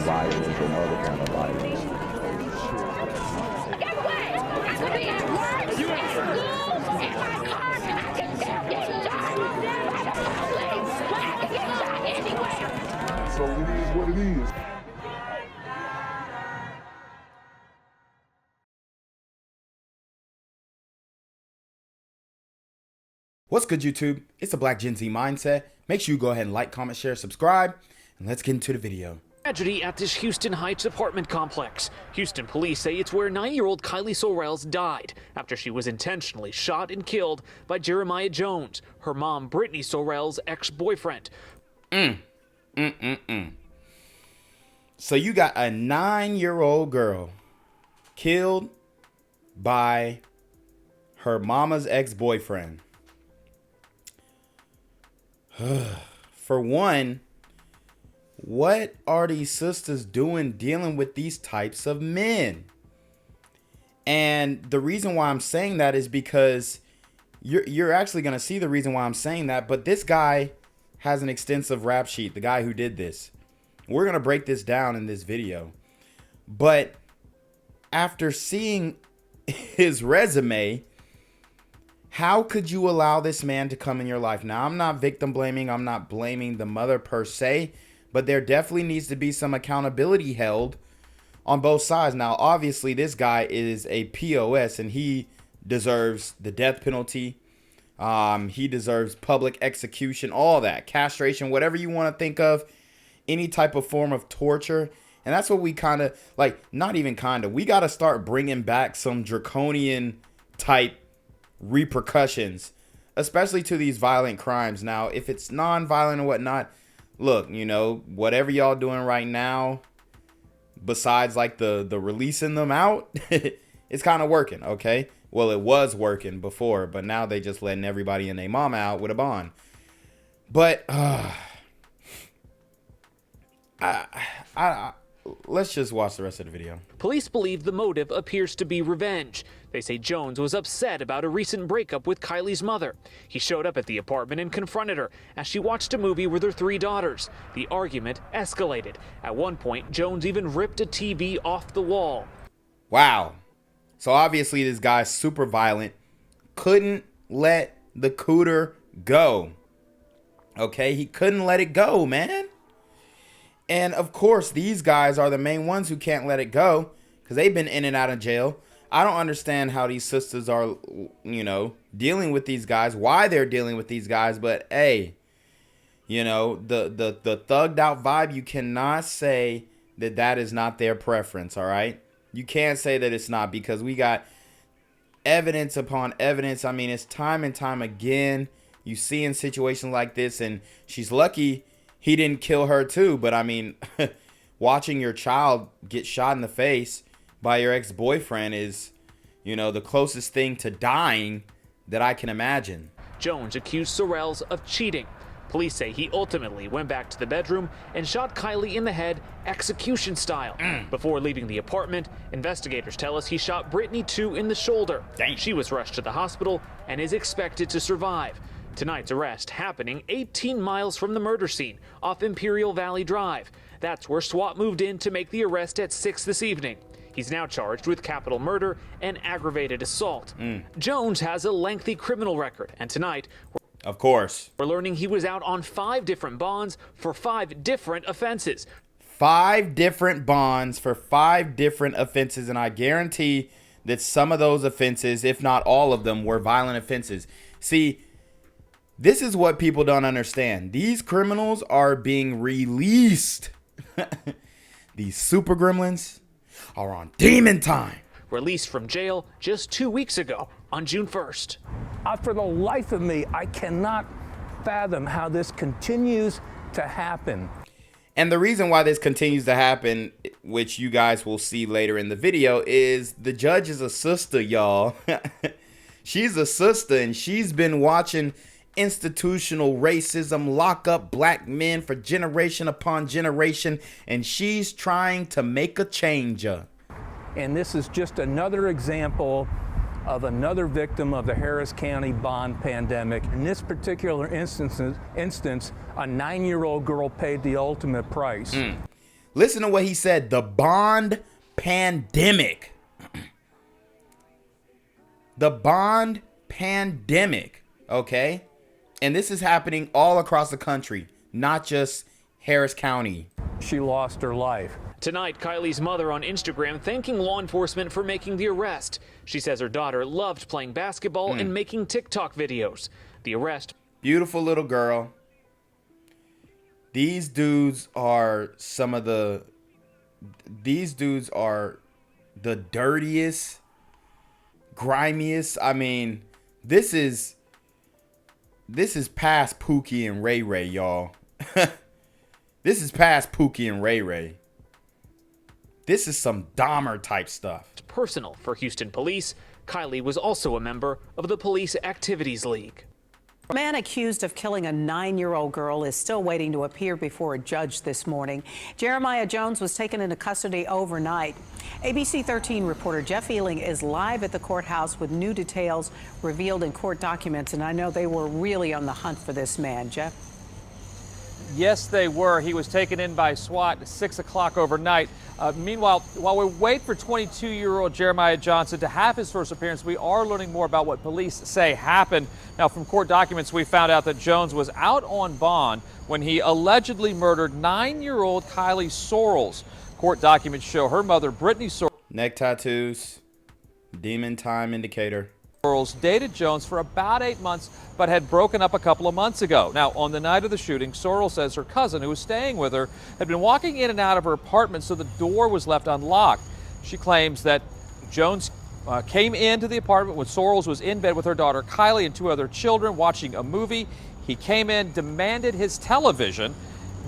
violence and other kind of violence. Get away! I could be at work, at school, in my car, I can still get shot by the police, but I can get shot anywhere. So it is what it is. What's good, YouTube? It's the Black Gen Z Mindset. Make sure you go ahead and like, comment, share, subscribe, and let's get into the video. Tragedy at this Houston Heights apartment complex. Houston police say it's where 9-year-old Khylie Sorrells died after she was intentionally shot and killed by Jeremiah Jones, her mom Brittany Sorrells' ex-boyfriend. So you got a 9-year-old girl killed by her mama's ex-boyfriend. For one, what are these sisters doing dealing with these types of men? And the reason why I'm saying that is because you're actually going to see the reason why I'm saying that. But this guy has an extensive rap sheet, the guy who did this. We're going to break this down in this video. But after seeing his resume, how could you allow this man to come in your life? Now, I'm not victim blaming. I'm not blaming the mother per se. But there definitely needs to be some accountability held on both sides. Now, obviously, this guy is a POS and he deserves the death penalty. He deserves public execution, all that, castration, whatever you want to think of, any type of form of torture. And that's what we kind of like, not even kind of, we got to start bringing back some draconian type repercussions, especially to these violent crimes. Now, if it's non-violent or whatnot, look, you know, whatever y'all doing right now, besides like the releasing them out, it's kind of working, okay? Well, it was working before, but now they just letting everybody and their mama out with a bond. But let's just watch the rest of the video. Police believe the motive appears to be revenge. They say Jones was upset about a recent breakup with Kylie's mother. He showed up at the apartment and confronted her as she watched a movie with her 3 daughters. The argument escalated. At one point, Jones even ripped a TV off the wall. Wow. So obviously this guy's super violent. Couldn't let the cooter go. Okay, he couldn't let it go, man. And of course, these guys are the main ones who can't let it go because they've been in and out of jail. I don't understand how these sisters are, you know, dealing with these guys, why they're dealing with these guys. But hey, you know, the thugged out vibe, you cannot say that that is not their preference. All right. You can't say that it's not, because we got evidence upon evidence. I mean, it's time and time again. You see in situations like this, and she's lucky he didn't kill her too. But I mean, watching your child get shot in the face by your ex-boyfriend is, you know, the closest thing to dying that I can imagine. Jones accused Sorrells of cheating. Police say he ultimately went back to the bedroom and shot Khylie in the head, execution style. Before leaving the apartment, investigators tell us he shot Brittany too in the shoulder. Dang. She was rushed to the hospital and is expected to survive. Tonight's arrest happening 18 miles from the murder scene off Imperial Valley Drive. That's where SWAT moved in to make the arrest at 6 this evening. He's now charged with capital murder and aggravated assault. Jones has a lengthy criminal record, and tonight, of course, we're learning he was out on 5 different bonds for 5 different offenses. 5 different bonds for 5 different offenses, and I guarantee that some of those offenses, if not all of them, were violent offenses. See, this is what people don't understand. These criminals are being released. These super gremlins are on demon time. Released from jail just 2 weeks ago on June 1st. For the life of me, I cannot fathom how this continues to happen. And the reason why this continues to happen, which you guys will see later in the video, is the judge is a sister, y'all. She's a sister, and she's been watching institutional racism lock up black men for generation upon generation, and she's trying to make a change. And this is just another example of another victim of the Harris County bond pandemic. In this particular instance, a 9-year-old girl paid the ultimate price. Listen to what he said. The bond pandemic. The bond pandemic. Okay? And this is happening all across the country, not just Harris County. She lost her life. Tonight, Khylie's mother on Instagram thanking law enforcement for making the arrest. She says her daughter loved playing basketball and making TikTok videos. The arrest. Beautiful little girl. These dudes are the dirtiest, grimiest. I mean, this is past Pookie and Ray Ray, y'all. This is past Pookie and Ray Ray. This is some Dahmer type stuff. Personal for Houston police. Khylie was also a member of the Police Activities League. A man accused of killing a 9-year-old girl is still waiting to appear before a judge this morning. Jeremiah Jones was taken into custody overnight. ABC 13 reporter Jeff Ealing is live at the courthouse with new details revealed in court documents, and I know they were really on the hunt for this man. Jeff? Yes, they were. He was taken in by SWAT at 6 o'clock overnight. Meanwhile, while we wait for 22-year-old Jeremiah Johnson to have his first appearance, we are learning more about what police say happened. Now, from court documents, we found out that Jones was out on bond when he allegedly murdered 9-year-old Khylie Sorrells. Court documents show her mother, Brittany Sorrells, Neck tattoos, demon time indicator. dated Jones for about 8 months, but had broken up a couple of months ago. Now, on the night of the shooting, Sorrells says her cousin, who was staying with her, had been walking in and out of her apartment, so the door was left unlocked. She claims that Jones came into the apartment when Sorrells was in bed with her daughter Khylie and 2 other children watching a movie. He came in, demanded his television.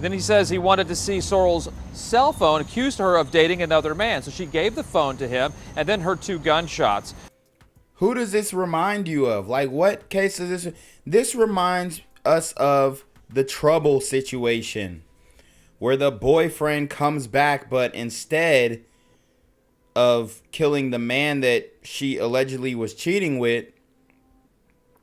Then he says he wanted to see Sorrells' cell phone, accused her of dating another man. So she gave the phone to him and then heard 2 gunshots. Who does this remind you of? Like, what case is this? This reminds us of the Trouble situation, where the boyfriend comes back, but instead of killing the man that she allegedly was cheating with,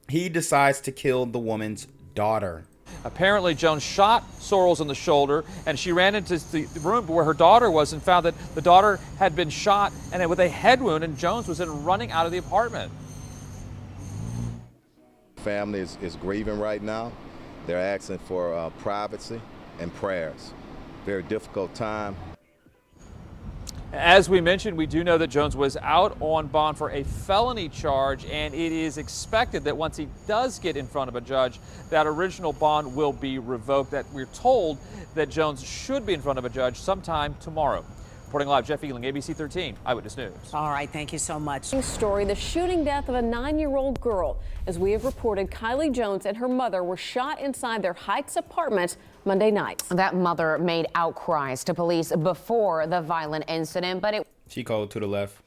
he decides to kill the woman's daughter. Apparently, Jones shot Sorrells in the shoulder, and she ran into the room where her daughter was and found that the daughter had been shot and with a head wound, and Jones was then running out of the apartment. Family is grieving right now. They're asking for privacy and prayers. Very difficult time. As we mentioned, we do know that Jones was out on bond for a felony charge, and it is expected that once he does get in front of a judge, that original bond will be revoked. That we're told that Jones should be in front of a judge sometime tomorrow. Reporting live, Jeff Ealing, ABC 13 Eyewitness News. All right, thank you so much. Story, the shooting death of a 9-year-old girl. As we have reported, Khylie Jones and her mother were shot inside their Heights apartment Monday night. That mother made outcries to police before the violent incident, but She called to the left.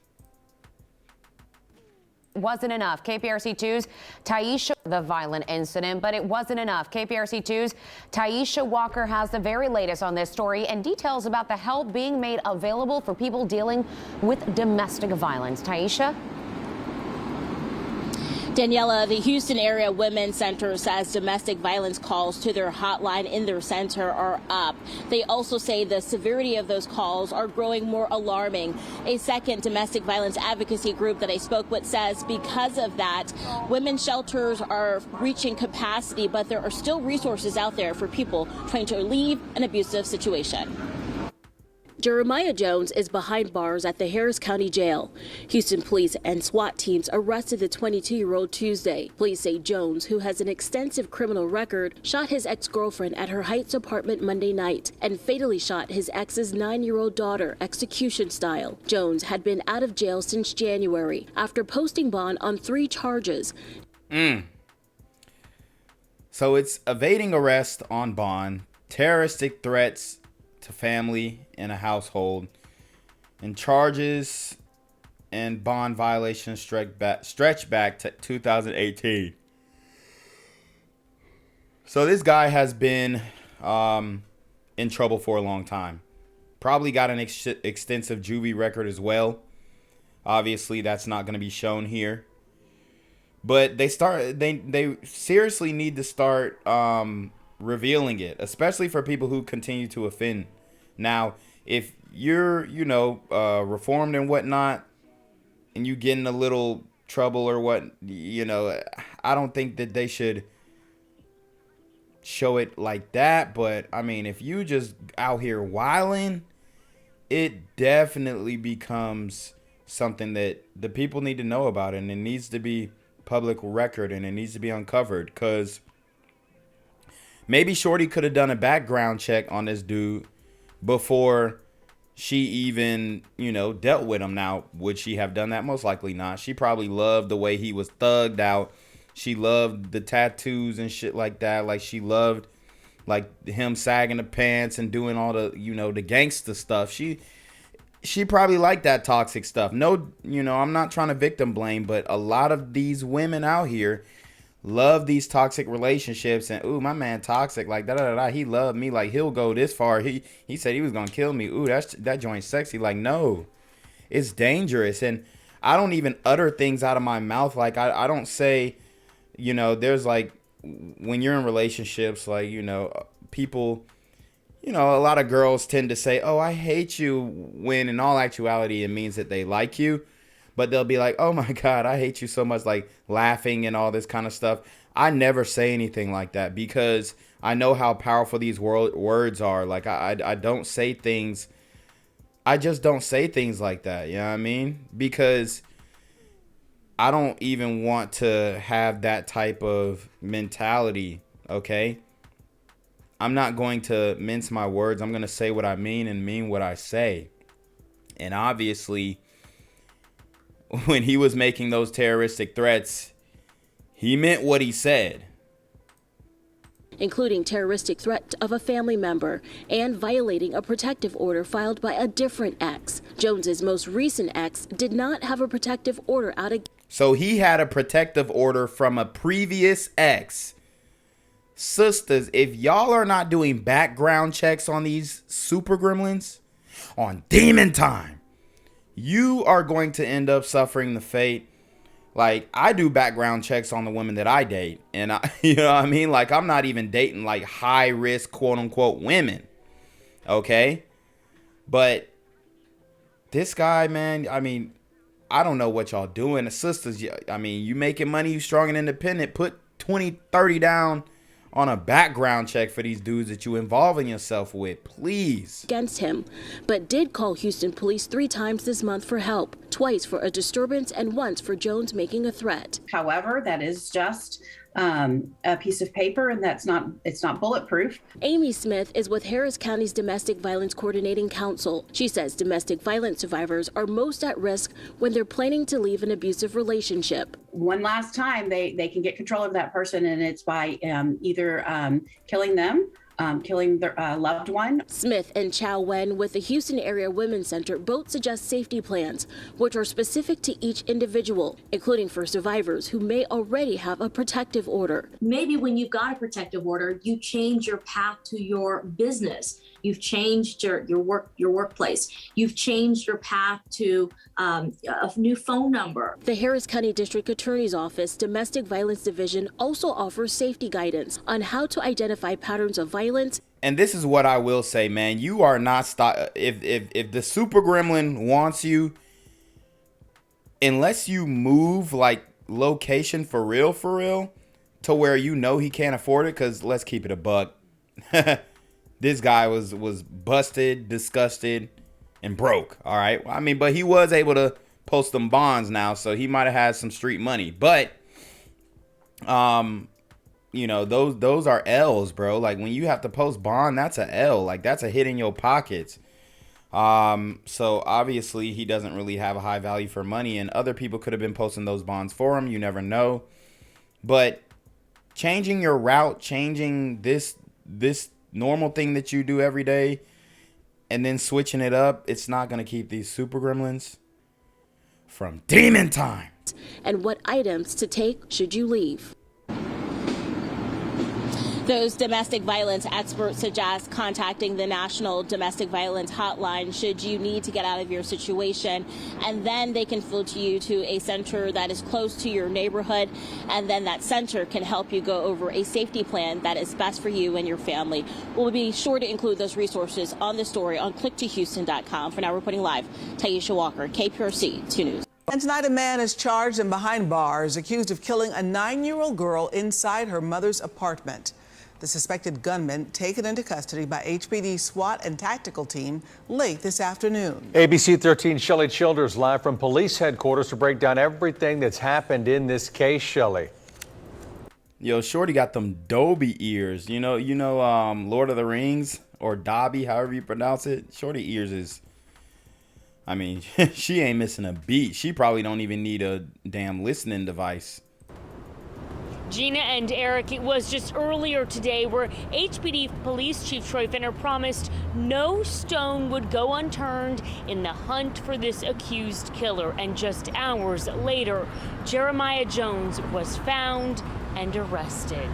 wasn't enough. KPRC2's Taisha, the violent incident, but it wasn't enough. KPRC2's Taisha Walker has the very latest on this story and details about the help being made available for people dealing with domestic violence. Taisha? Daniela, the Houston Area Women's Center says domestic violence calls to their hotline in their center are up. They also say the severity of those calls are growing more alarming. A second domestic violence advocacy group that I spoke with says because of that, women's shelters are reaching capacity, but there are still resources out there for people trying to leave an abusive situation. Jeremiah Jones is behind bars at the Harris County Jail. Houston police and SWAT teams arrested the 22-year-old Tuesday. Police say Jones, who has an extensive criminal record, shot his ex-girlfriend at her Heights apartment Monday night and fatally shot his ex's 9-year-old daughter execution style. Jones had been out of jail since January after posting bond on 3 charges. So it's evading arrest on bond, terroristic threats to family and a household, and charges and bond violations stretch back to 2018. So this guy has been in trouble for a long time. Probably got an extensive juvie record as well. Obviously, that's not going to be shown here. But they seriously need to start revealing it, especially for people who continue to offend. Now, if you're, reformed and whatnot, and you get in a little trouble or what, I don't think that they should show it like that. But I mean, if you just out here wilding, it definitely becomes something that the people need to know about, and it needs to be public record, and it needs to be uncovered, because maybe Shorty could have done a background check on this dude before she even, dealt with him. Now, would she have done that? Most likely not. She probably loved the way he was thugged out. She loved the tattoos and shit like that. Like, she loved, like, him sagging the pants and doing all the, the gangster stuff. She probably liked that toxic stuff. No, I'm not trying to victim blame, but a lot of these women out here love these toxic relationships, and ooh, my man toxic, like he loved me, like he'll go this far. He said he was gonna kill me. Ooh, that joint's sexy. Like, no, it's dangerous. And I don't even utter things out of my mouth. Like, I don't say, there's like, when you're in relationships, like, people, a lot of girls tend to say, oh, I hate you, when in all actuality it means that they like you. But they'll be like, oh my God, I hate you so much, like laughing and all this kind of stuff. I never say anything like that, because I know how powerful these words are. Like, I don't say things. I just don't say things like that. You know what I mean? Because I don't even want to have that type of mentality. Okay. I'm not going to mince my words. I'm going to say what I mean and mean what I say. And obviously, when he was making those terroristic threats, he meant what he said. Including terroristic threat of a family member and violating a protective order filed by a different ex. Jones's most recent ex did not have a protective order out against. So he had a protective order from a previous ex. Sisters, if y'all are not doing background checks on these super gremlins on demon time, you are going to end up suffering the fate. Like, I do background checks on the women that I date, and you know what I mean? Like, I'm not even dating like high risk, quote unquote, women. Okay. But this guy, man, I mean, I don't know what y'all doing. The sisters, I mean, you making money, you strong and independent, put 20, 30 down on a background check for these dudes that you involving yourself with, please. Against him, but did call Houston police 3 times this month for help, twice for a disturbance and once for Jones making a threat. However, that is just a piece of paper, and it's not bulletproof. Amy Smith is with Harris County's Domestic Violence Coordinating Council. She says domestic violence survivors are most at risk when they're planning to leave an abusive relationship. One last time, they can get control of that person, and it's by either killing them, killing their loved one. Smith and Chow Wen with the Houston Area Women's Center both suggest safety plans, which are specific to each individual, including for survivors who may already have a protective order. Maybe when you've got a protective order, you change your path to your business. You've changed your workplace. You've changed your path to a new phone number. The Harris County District Attorney's Office Domestic Violence Division also offers safety guidance on how to identify patterns of violence. And this is what I will say, man. You are not if the super gremlin wants you, unless you move like location for real, to where he can't afford it, because let's keep it a buck. This guy was busted, disgusted, and broke. All right. I mean, but he was able to post some bonds now, so he might have had some street money. But, those are L's, bro. Like, when you have to post bond, that's a L. Like, that's a hit in your pockets. So obviously he doesn't really have a high value for money, and other people could have been posting those bonds for him. You never know. But changing your route, changing this normal thing that you do every day, and then switching it up, it's not going to keep these super gremlins from demon time. And what items to take should you leave. Those domestic violence experts suggest contacting the National Domestic Violence Hotline should you need to get out of your situation, and then they can filter you to a center that is close to your neighborhood, and then that center can help you go over a safety plan that is best for you and your family. We'll be sure to include those resources on the story on clicktohouston.com. For now, reporting live, Taisha Walker, KPRC 2 News. And tonight, a man is charged and behind bars, accused of killing a 9-year-old girl inside her mother's apartment. The suspected gunman taken into custody by HPD SWAT and tactical team late this afternoon. ABC 13's Shelley Childers live from police headquarters to break down everything that's happened in this case. Shelley. Yo, Shorty got them Dobby ears. You know, Lord of the Rings, or Dobby, however you pronounce it. Shorty ears is, I mean, she ain't missing a beat. She probably don't even need a damn listening device. Gina and Eric, it was just earlier today where HPD Police Chief Troy Finner promised no stone would go unturned in the hunt for this accused killer. And just hours later, Jeremiah Jones was found and arrested.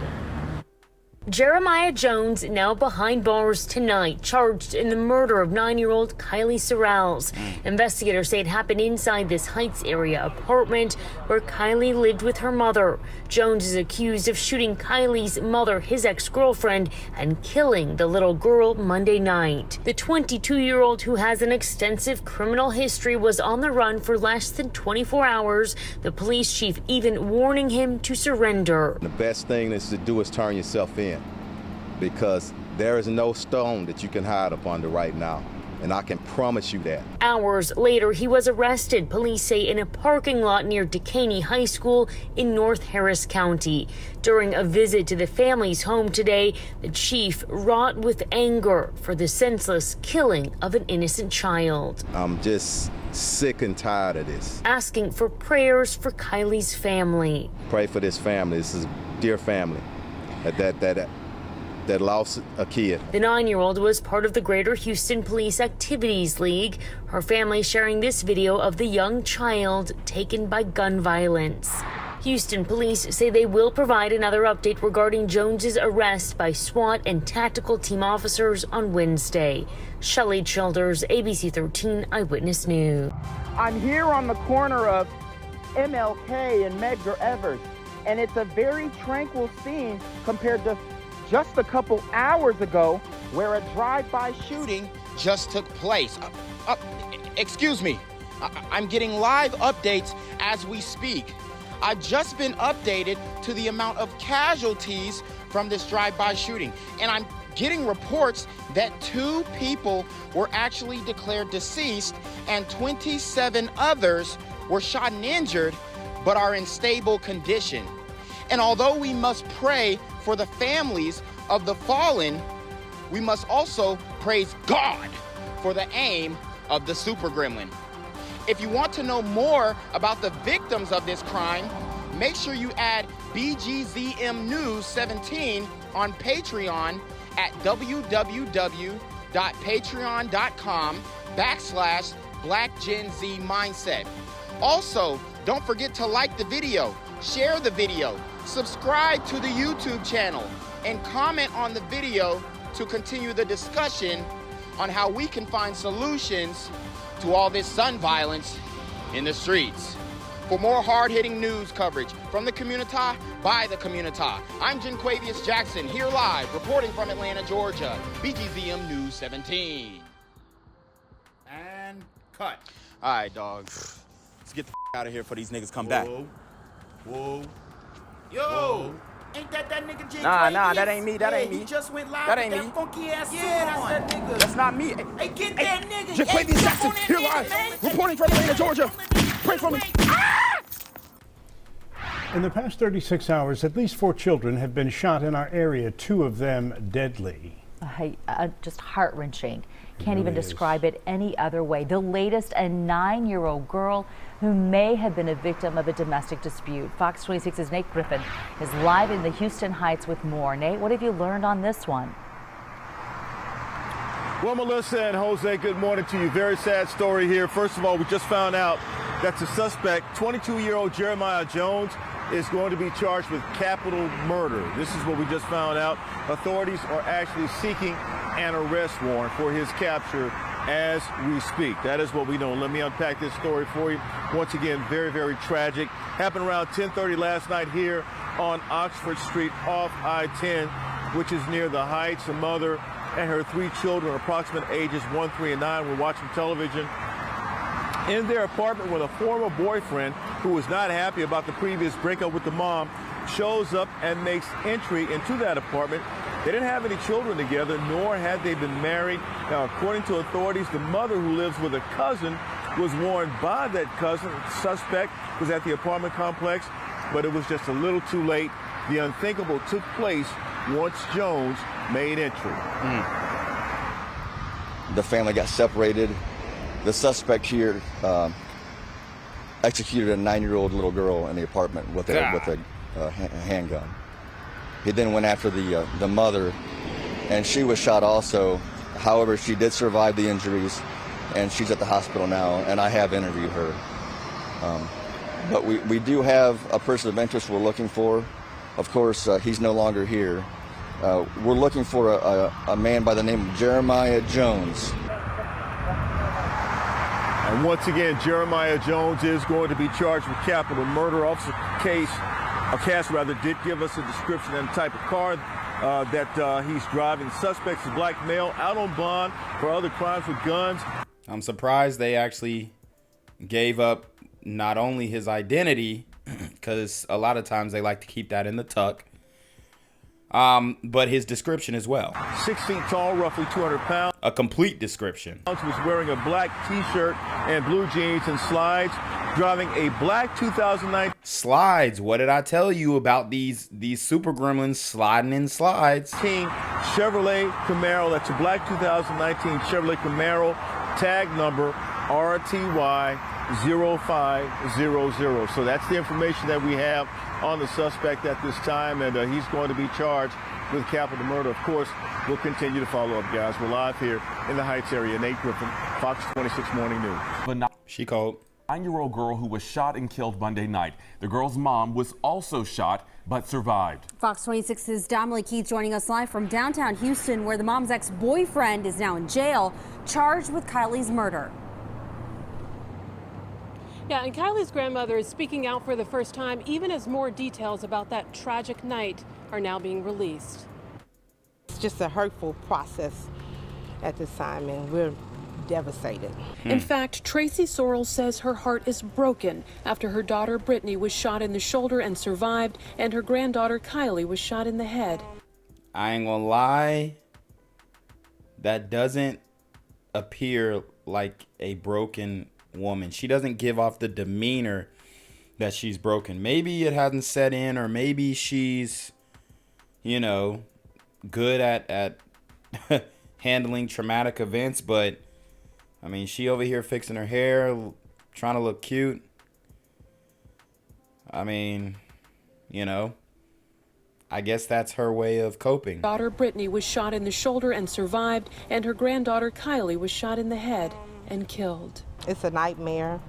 Jeremiah Jones now behind bars tonight, charged in the murder of 9-year-old Khylie Sorrells. Investigators say it happened inside this Heights area apartment where Khylie lived with her mother. Jones is accused of shooting Kylie's mother, his ex-girlfriend, and killing the little girl Monday night. The 22-year-old, who has an extensive criminal history, was on the run for less than 24 hours. The police chief even warning him to surrender. The best thing is to do is turn yourself in, because there is no stone that you can hide up under right now, and I can promise you that. Hours later, he was arrested, police say, in a parking lot near Dekaney High School in North Harris County. During a visit to the family's home today, the chief wrought with anger for the senseless killing of an innocent child. I'm just sick and tired of this. Asking for prayers for Kylie's family. Pray for this family. This is a dear family that lost a kid. The 9-year-old was part of the Greater Houston Police Activities League. Her family sharing this video of the young child taken by gun violence. Houston police say they will provide another update regarding Jones's arrest by SWAT and tactical team officers on Wednesday. Shelley Childers, ABC 13 Eyewitness News. I'm here on the corner of MLK and Medgar Evers, and it's a very tranquil scene compared to just a couple hours ago where a drive-by shooting just took place. Excuse me, I'm getting live updates as we speak. I've just been updated to the amount of casualties from this drive-by shooting, and I'm getting reports that 2 people were actually declared deceased and 27 others were shot and injured but are in stable condition. And although we must pray for the families of the fallen, we must also praise God for the aim of the super gremlin. If you want to know more about the victims of this crime, make sure you add BGZM News 17 on Patreon at www.patreon.com/blackgenzmindset. Also, don't forget to like the video, share the video, subscribe to the YouTube channel, and comment on the video to continue the discussion on how we can find solutions to all this gun violence in the streets. For more hard-hitting news coverage from the community, by the community, I'm Jenquavius Jackson, here live, reporting from Atlanta, Georgia, BGZM News 17. And cut. All right, dog. Let's get the out of here before these niggas come back. Whoa. Yo! Ain't that nigga J? Nah, that ain't me. That ain't me. He just went live that with ain't that me. funky ass suit on. That's that nigga. That's not me. Hey, get that nigga. Jenquavius Jackson, here live, reporting from Atlanta, Georgia. Pray for me. In the past 36 hours, at least 4 children have been shot in our area, 2 of them deadly. Just heart-wrenching. Can't even describe it any other way. The latest, a 9-year-old girl who may have been a victim of a domestic dispute. Fox 26's Nate Griffin is live in the Houston Heights with more. Nate, what have you learned on this one? Well, Melissa and Jose, good morning to you. Very sad story here. First of all, we just found out that the suspect, 22-year-old Jeremiah Jones, is going to be charged with capital murder. This is what we just found out. Authorities are actually seeking an arrest warrant for his capture as we speak. That is what we know. Let me unpack this story for you. Once again, very, very tragic. Happened around 10:30 last night here on Oxford Street off I-10, which is near the Heights. A mother and her 3 children, approximate ages 1, 3, and 9, were watching television in their apartment when a former boyfriend, who was not happy about the previous breakup with the mom, shows up and makes entry into that apartment. They didn't have any children together, nor had they been married. Now, according to authorities, the mother, who lives with a cousin, was warned by that cousin. The suspect was at the apartment complex, but it was just a little too late. The unthinkable took place once Jones made entry. The family got separated. The suspect here executed a 9-year-old little girl in the apartment with a handgun. He then went after the mother, and she was shot also. However, she did survive the injuries, and she's at the hospital now, and I have interviewed her. But we do have a person of interest we're looking for. Of course, he's no longer here. We're looking for a man by the name of Jeremiah Jones. And once again, Jeremiah Jones is going to be charged with capital murder. Officer Cass did give us a description and type of car that he's driving. Suspects is black male, out on bond for other crimes with guns. I'm surprised they actually gave up not only his identity, because a lot of times they like to keep that in the tuck, but his description as well. 6 feet tall, roughly 200 pounds. A complete description. Was wearing a black t-shirt and blue jeans and slides, driving a black 2009 slides. What did I tell you about these super gremlins sliding in slides? Chevrolet Camaro. That's a black 2019 Chevrolet Camaro, tag number RTY 0500. So that's the information that we have on the suspect at this time, and he's going to be charged with capital murder. Of course, we'll continue to follow up, guys. We're live here in the Heights area. Nate Griffin, Fox 26 Morning News. She called. 9-year-old girl who was shot and killed Monday night. The girl's mom was also shot but survived. Fox 26's Dominic Keith joining us live from downtown Houston, where the mom's ex-boyfriend is now in jail, charged with Khylie's murder. Yeah, and Khylie's grandmother is speaking out for the first time, even as more details about that tragic night are now being released. It's just a hurtful process at this time, and we're devastated. In fact, Khylie Sorrells says her heart is broken after her daughter Brittany was shot in the shoulder and survived, and her granddaughter Khylie was shot in the head. I ain't gonna lie, that doesn't appear like a broken woman. She doesn't give off the demeanor that she's broken. Maybe it hasn't set in, or maybe she's, you know, good at handling traumatic events, but I mean, she over here fixing her hair, trying to look cute. I mean, you know, I guess that's her way of coping. Daughter Brittany was shot in the shoulder and survived, and her granddaughter Khylie was shot in the head and killed. It's a nightmare.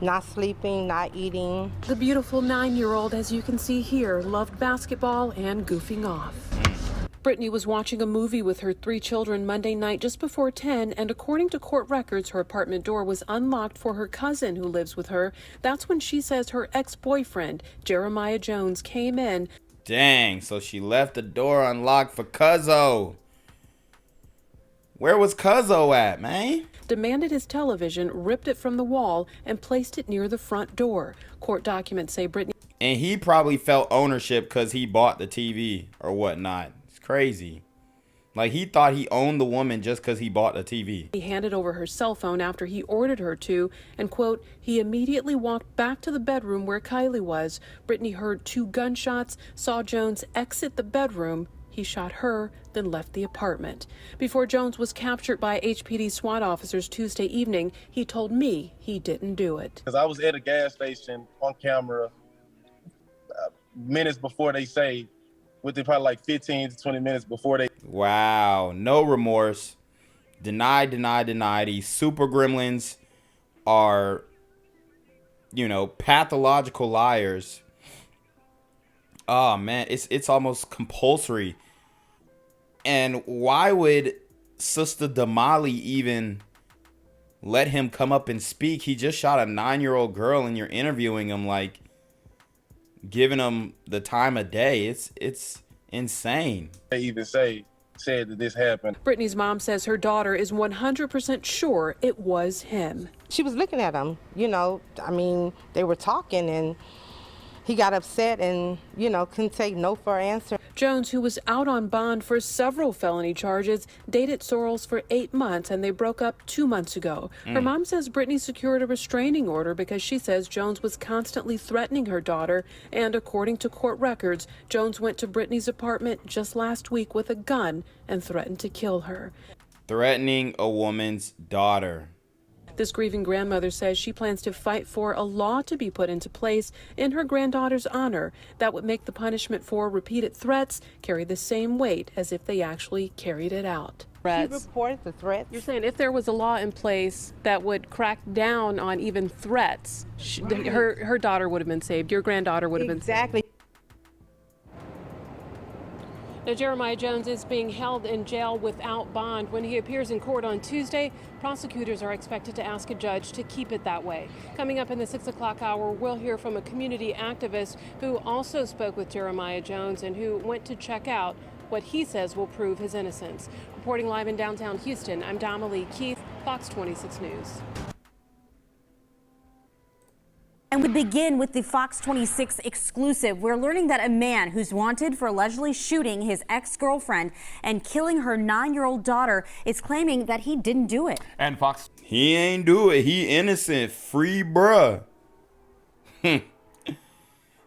Not sleeping, not eating. The beautiful 9-year-old, as you can see here, loved basketball and goofing off. Brittany was watching a movie with her 3 children Monday night just before 10, and according to court records, her apartment door was unlocked for her cousin who lives with her. That's when she says her ex-boyfriend, Jeremiah Jones, came in. Dang, so she left the door unlocked for Cuzzo. Where was Cuzzo at, man? Demanded his television, ripped it from the wall, and placed it near the front door. Court documents say Brittany... And he probably felt ownership because he bought the TV or whatnot. It's crazy. Like, he thought he owned the woman just because he bought the TV. He handed over her cell phone after he ordered her to, and, quote, he immediately walked back to the bedroom where Khylie was. Brittany heard 2 gunshots, saw Jones exit the bedroom. He shot her, then left the apartment. Before Jones was captured by HPD SWAT officers Tuesday evening, he told me he didn't do it. Because I was at a gas station on camera minutes before they say, within probably like 15 to 20 minutes before they... Wow, no remorse. Deny. These super gremlins are, you know, pathological liars. Oh man, it's almost compulsory. And why would Sister Damali even let him come up and speak? He just shot a 9-year-old girl and you're interviewing him, like giving him the time of day. It's insane. They even said that this happened. Brittany's mom says her daughter is 100% sure it was him. She was looking at him, you know, I mean, they were talking and he got upset and, you know, couldn't take no for an answer. Jones, who was out on bond for several felony charges, dated Sorrells for 8 months and they broke up 2 months ago. Her mom says Brittany secured a restraining order because she says Jones was constantly threatening her daughter. And according to court records, Jones went to Brittany's apartment just last week with a gun and threatened to kill her. Threatening a woman's daughter. This grieving grandmother says she plans to fight for a law to be put into place in her granddaughter's honor that would make the punishment for repeated threats carry the same weight as if they actually carried it out. She reported the threats. You're saying if there was a law in place that would crack down on even threats, her daughter would have been saved, your granddaughter would have been saved. Exactly. Now, Jeremiah Jones is being held in jail without bond. When he appears in court on Tuesday, prosecutors are expected to ask a judge to keep it that way. Coming up in the 6 o'clock hour, we'll hear from a community activist who also spoke with Jeremiah Jones and who went to check out what he says will prove his innocence. Reporting live in downtown Houston, I'm Damalee Keith, Fox 26 News. And we begin with the Fox 26 exclusive. We're learning that a man who's wanted for allegedly shooting his ex-girlfriend and killing her 9-year-old daughter is claiming that he didn't do it. And Fox. He ain't do it. He innocent. Free bruh. And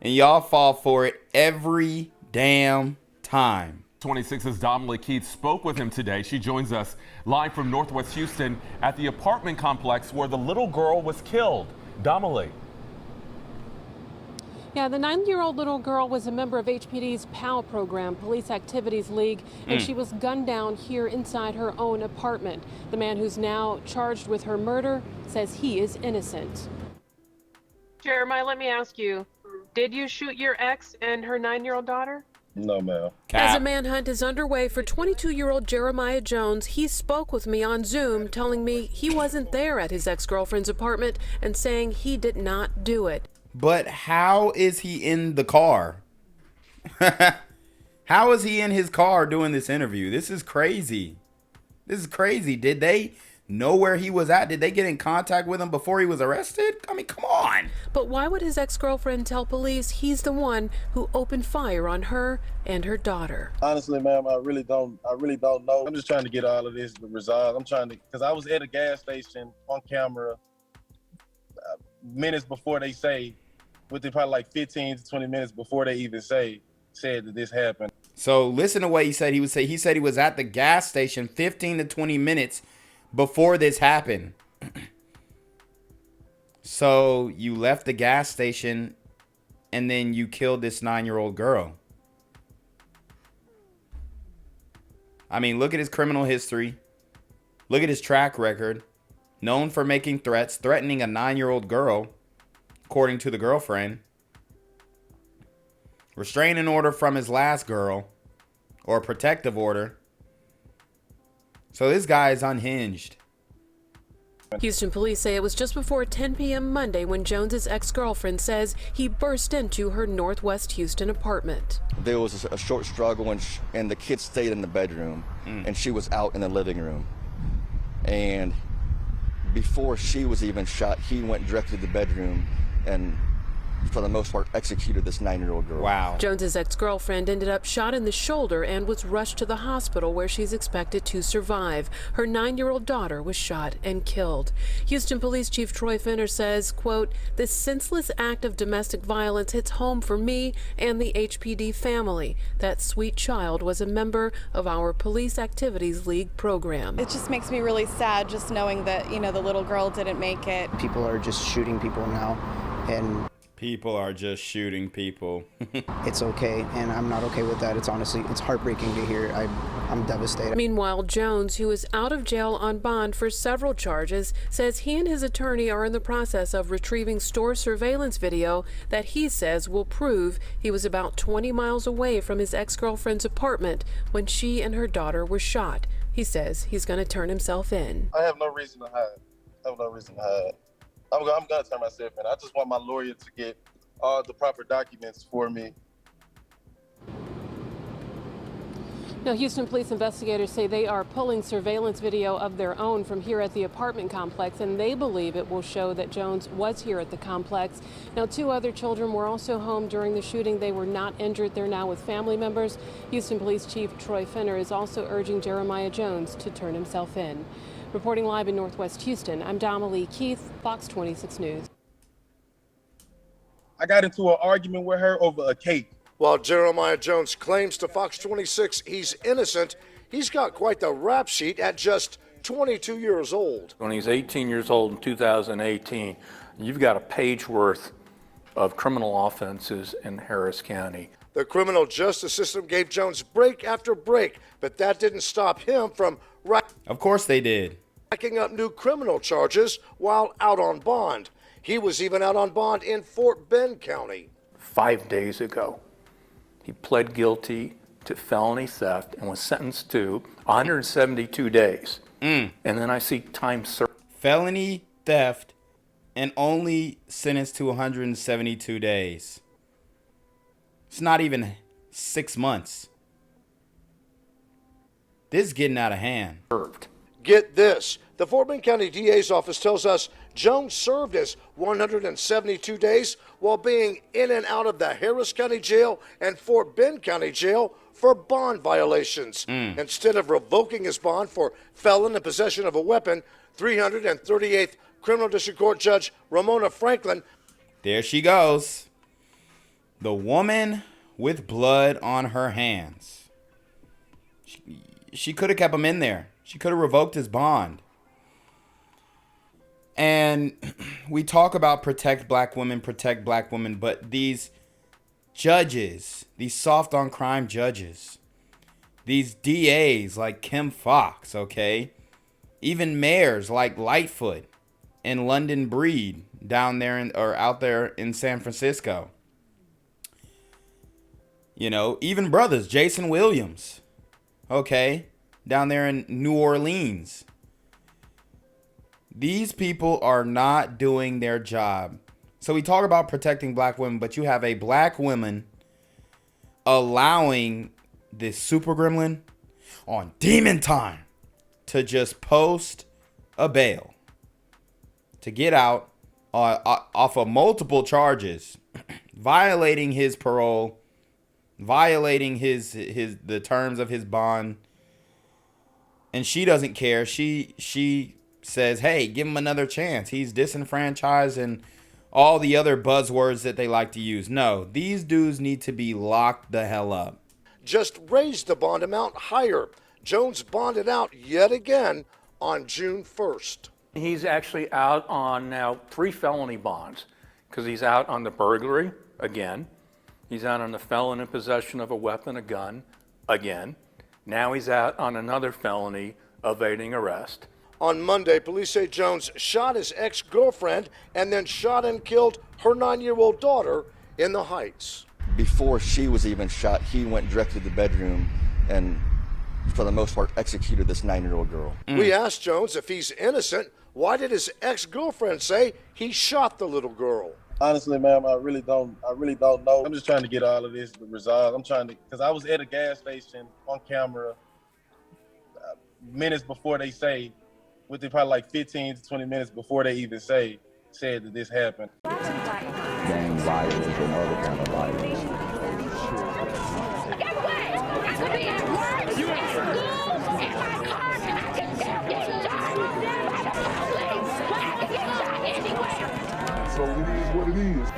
y'all fall for it every damn time. 26's Damalee Keith spoke with him today. She joins us live from Northwest Houston at the apartment complex where the little girl was killed. Damalee. Yeah, the 9-year-old little girl was a member of HPD's PAL program, Police Activities League, and she was gunned down here inside her own apartment. The man who's now charged with her murder says he is innocent. Jeremiah, let me ask you, did you shoot your ex and her 9-year-old daughter? No, ma'am. As a manhunt is underway for 22-year-old Jeremiah Jones, he spoke with me on Zoom, telling me he wasn't there at his ex-girlfriend's apartment and saying he did not do it. But how is he in the car? How is he in his car doing this interview? This is crazy. This is crazy. Did they know where he was at? Did they get in contact with him before he was arrested? I mean, come on. But why would his ex-girlfriend tell police he's the one who opened fire on her and her daughter? Honestly, ma'am, I really don't know. I'm just trying to get all of this resolved. I'm trying to, because I was at a gas station on camera minutes before they say, within probably like 15 to 20 minutes before they even said that this happened. So listen to what he said. He said he was at the gas station 15 to 20 minutes before this happened. So you left the gas station and then you killed this 9-year-old girl. I mean, look at his criminal history. Look at his track record. Known for making threats, threatening a 9-year-old girl, according to the girlfriend. Restraining order from his last girl, or a protective order. So this guy is unhinged. Houston police say it was just before 10 p.m. Monday when Jones's ex-girlfriend says he burst into her Northwest Houston apartment. There was a short struggle and the kids stayed in the bedroom and she was out in the living room. And before she was even shot, he went directly to the bedroom and, for the most part, executed this 9-year-old girl. Wow. Jones's ex-girlfriend ended up shot in the shoulder and was rushed to the hospital where she's expected to survive. Her 9-year-old daughter was shot and killed. Houston Police Chief Troy Finner says, quote, "This senseless act of domestic violence hits home for me and the HPD family. That sweet child was a member of our Police Activities League program." It just makes me really sad just knowing that, you know, the little girl didn't make it. People are just shooting people now, and People are just shooting people. It's okay, and I'm not okay with that. It's heartbreaking to hear. I'm devastated. Meanwhile, Jones, who is out of jail on bond for several charges, says he and his attorney are in the process of retrieving store surveillance video that he says will prove he was about 20 miles away from his ex-girlfriend's apartment when she and her daughter were shot. He says he's going to turn himself in. I have no reason to hide. I'm going to turn myself in. I just want my lawyer to get all the proper documents for me. Now, Houston police investigators say they are pulling surveillance video of their own from here at the apartment complex, and they believe it will show that Jones was here at the complex. Now, 2 other children were also home during the shooting. They were not injured. They're now with family members. Houston Police Chief Troy Finner is also urging Jeremiah Jones to turn himself in. Reporting live in Northwest Houston, I'm Damalie Keith, Fox 26 News. I got into an argument with her over a cake. While Jeremiah Jones claims to Fox 26 he's innocent, he's got quite the rap sheet at just 22 years old. When he's 18 years old in 2018, you've got a page worth of criminal offenses in Harris County. The criminal justice system gave Jones break after break, but that didn't stop him from Of course they did. racking up new criminal charges while out on bond. He was even out on bond in Fort Bend County. 5 days ago, he pled guilty to felony theft and was sentenced to 172 days. And then I see time served. Felony theft and only sentenced to 172 days. It's not even 6 months. This is getting out of hand. Get this. The Fort Bend County DA's office tells us Jones served his 172 days while being in and out of the Harris County Jail and Fort Bend County Jail for bond violations. Instead of revoking his bond for felon in possession of a weapon, 338th Criminal District Court Judge Ramona Franklin. There she goes. The woman with blood on her hands. She could have kept him in there. She could have revoked his bond. And we talk about protect black women, but these judges, these soft on crime judges, these DAs like Kim Fox, okay? Even mayors like Lightfoot and London Breed down there out there in San Francisco. You know, even brothers, Jason Williams, okay, down there in New Orleans. These people are not doing their job. So we talk about protecting black women, but you have a black woman allowing this super gremlin on Demon Time to just post a bail to get out off of multiple charges, violating his parole, violating the terms of his bond. And she doesn't care. She says, hey, give him another chance. He's disenfranchised and all the other buzzwords that they like to use. No, these dudes need to be locked the hell up. Just raised the bond amount higher. Jones bonded out yet again on June 1st. He's actually out on now 3 felony bonds because he's out on the burglary again. He's out on the felon in possession of a weapon, a gun, again. Now he's out on another felony, evading arrest. On Monday, police say Jones shot his ex-girlfriend and then shot and killed her 9-year-old daughter in the Heights. Before she was even shot, he went directly to the bedroom and, for the most part, executed this 9-year-old girl. We asked Jones if he's innocent. Why did his ex-girlfriend say he shot the little girl? Honestly, ma'am, I really don't know. I'm just trying to get all of this resolved. I'm trying to, because I was at a gas station on camera minutes before they say, within probably like 15 to 20 minutes before they even said that this happened. Gang violence and other kind of violence. So it is what it is.